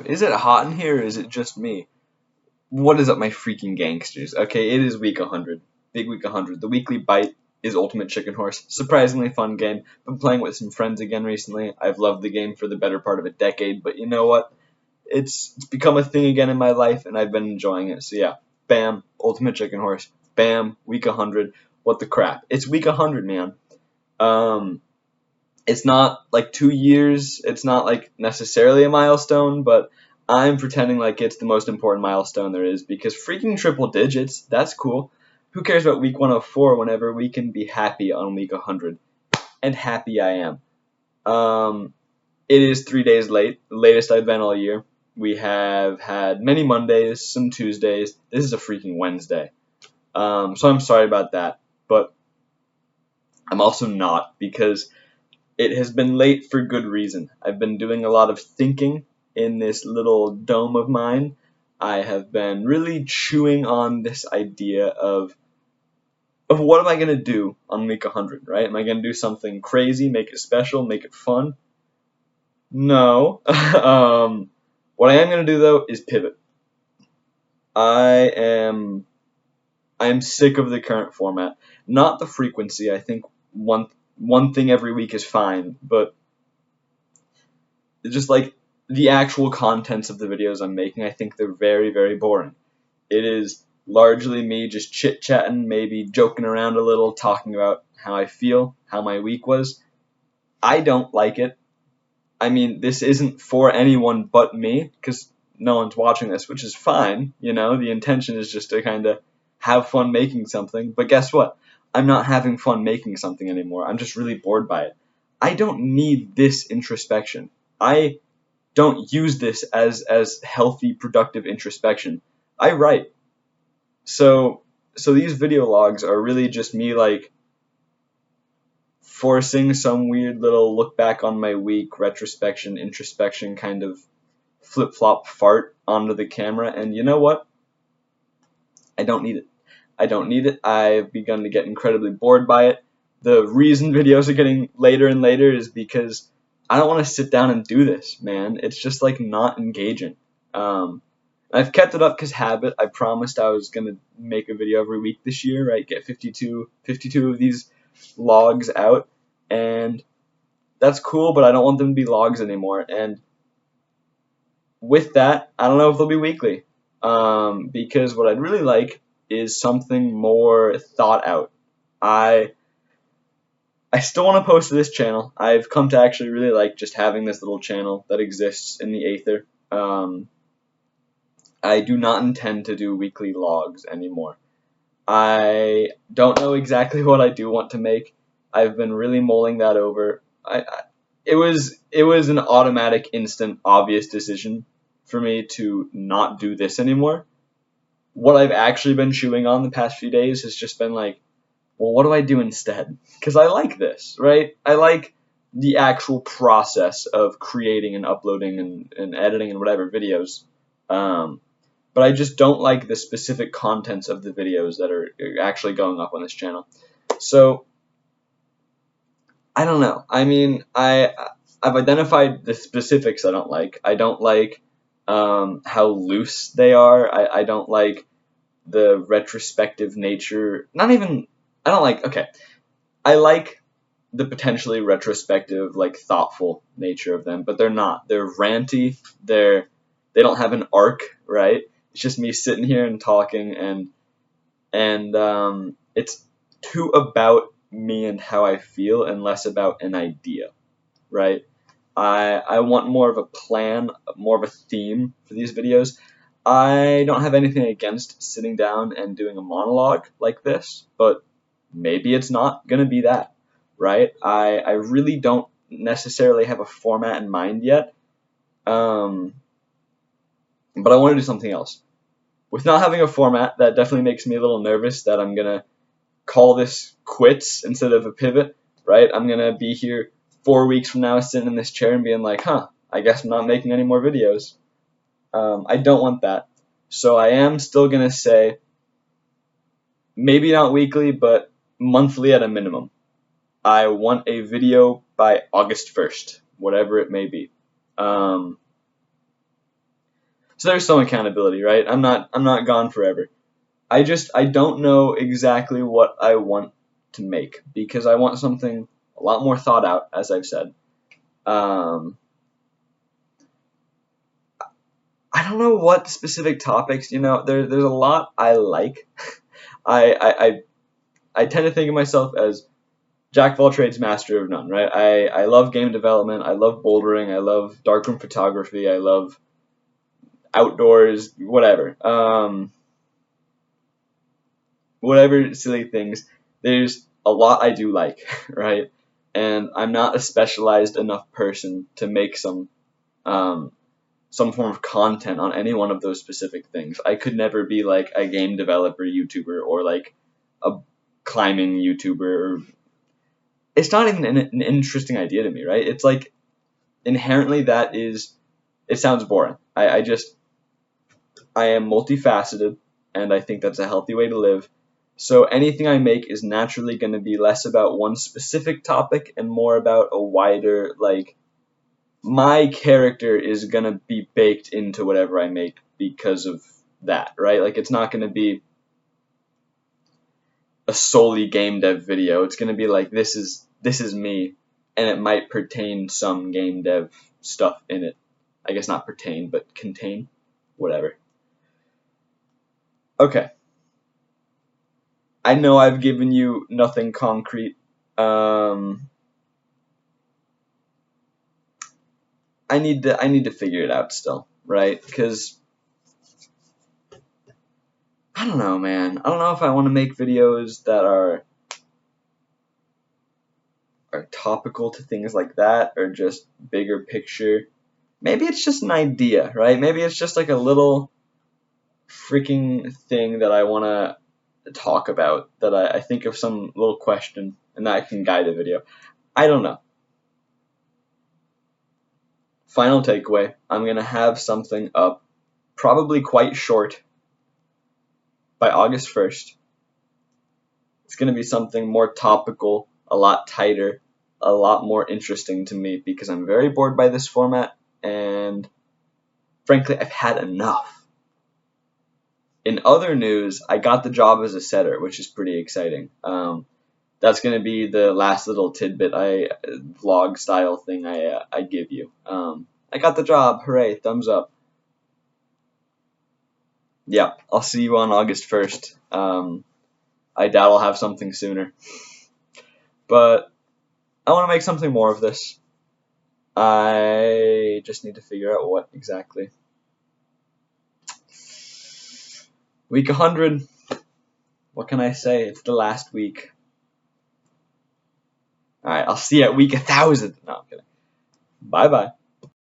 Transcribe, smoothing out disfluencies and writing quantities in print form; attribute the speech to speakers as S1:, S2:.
S1: Is it hot in here or is it just me? What is up, my freaking gangsters? Okay, it is week 100. Big week 100. The weekly bite is Ultimate Chicken Horse. Surprisingly fun game. Been playing with some friends again recently. I've loved the game for the better part of a decade, but you know what? It's become a thing again in my life, and I've been enjoying it. So yeah, bam, Ultimate Chicken Horse. Bam, week 100. What the crap? It's week 100, man. It's not like 2 years. It's not like necessarily a milestone, but I'm pretending like it's the most important milestone there is because freaking triple digits, that's cool. Who cares about week 104 whenever we can be happy on week 100? And happy I am. It is 3 days late, the latest I've been all year. We have had many Mondays, some Tuesdays. This is a freaking Wednesday. So I'm sorry about that, but I'm also not because it has been late for good reason. I've been doing a lot of thinking in this little dome of mine. I have been really chewing on this idea of what am I going to do on week 100, right? Am I going to do something crazy, make it special, make it fun? No. What I am going to do, though, is pivot. I am sick of the current format. Not the frequency. I think one thing every week is fine, but just like the actual contents of the videos I'm making, I think they're very, very boring. It is largely me just chit-chatting, maybe joking around a little, talking about how I feel, how my week was. I don't like it. I mean, this isn't for anyone but me, because no one's watching this, which is fine, you know? The intention is just to kind of have fun making something, but guess what? I'm not having fun making something anymore. I'm just really bored by it. I don't need this introspection. I don't use this as healthy, productive introspection. I write. So these video logs are really just me like forcing some weird little look back on my week, retrospection, introspection kind of flip-flop fart onto the camera, and you know what? I don't need it. I don't need it. I've begun to get incredibly bored by it. The reason videos are getting later and later is because I don't want to sit down and do this, man. It's just like not engaging. I've kept it up because habit. I promised I was going to make a video every week this year, right? Get 52 of these logs out, and that's cool, but I don't want them to be logs anymore. And with that, I don't know if they'll be weekly, because what I'd really like is something more thought out. I still want to post to this channel. I've come to actually really like just having this little channel that exists in the aether. I do not intend to do weekly logs anymore. I don't know exactly what I do want to make. I've been really mulling that over. It was an automatic, instant, obvious decision for me to not do this anymore. What I've actually been chewing on the past few days has just been like, well, what do I do instead? Because I like this, right? I like the actual process of creating and uploading and editing and whatever videos. But I just don't like the specific contents of the videos that are actually going up on this channel. So, I don't know. I mean, I've identified the specifics I don't like. I don't like how loose they are. I don't like the retrospective nature. I don't like, okay. I like the potentially retrospective, like thoughtful nature of them, but they're not. They're ranty. They don't have an arc, right? It's just me sitting here and talking, and it's too about me and how I feel and less about an idea, right? I want more of a plan, more of a theme for these videos. I don't have anything against sitting down and doing a monologue like this, but maybe it's not going to be that, right? I really don't necessarily have a format in mind yet, but I want to do something else. With not having a format, that definitely makes me a little nervous that I'm going to call this quits instead of a pivot, right? I'm going to be here 4 weeks from now sitting in this chair and being like, I guess I'm not making any more videos. I don't want that. So I am still going to say, maybe not weekly, but monthly at a minimum. I want a video by August 1st, whatever it may be. So there's some accountability, right? I'm not gone forever. I don't know exactly what I want to make because I want something a lot more thought out, as I've said. I don't know what specific topics. There's a lot I like. I tend to think of myself as jack of all trades, master of none. Right? I love game development. I love bouldering. I love darkroom photography. I love outdoors. Whatever silly things. There's a lot I do like, right? And I'm not a specialized enough person to make some form of content on any one of those specific things. I could never be like a game developer YouTuber or like a climbing YouTuber. It's not even an interesting idea to me, right? It's like inherently it sounds boring. I am multifaceted, and I think that's a healthy way to live. So anything I make is naturally going to be less about one specific topic and more about a wider, like, my character is going to be baked into whatever I make because of that, right? Like, it's not going to be a solely game dev video. It's going to be like, this is me, and it might pertain some game dev stuff in it. I guess not pertain, but contain, whatever. Okay. I know I've given you nothing concrete. I need to figure it out still, right? Because I don't know, man. I don't know if I want to make videos that are topical to things like that or just bigger picture. Maybe it's just an idea, right? Maybe it's just like a little freaking thing that I want to talk about, that I think of some little question and that can guide a video. I don't know. Final takeaway, I'm going to have something up, probably quite short, by August 1st. It's going to be something more topical, a lot tighter, a lot more interesting to me because I'm very bored by this format and frankly I've had enough. In other news, I got the job as a setter, which is pretty exciting. That's going to be the last little tidbit, vlog style thing I give you. I got the job, hooray, thumbs up. Yeah, I'll see you on August 1st. I doubt I'll have something sooner. But I want to make something more of this. I just need to figure out what exactly. Week 100. What can I say? It's the last week. Alright, I'll see you at week 1,000. No, I'm kidding. Bye-bye.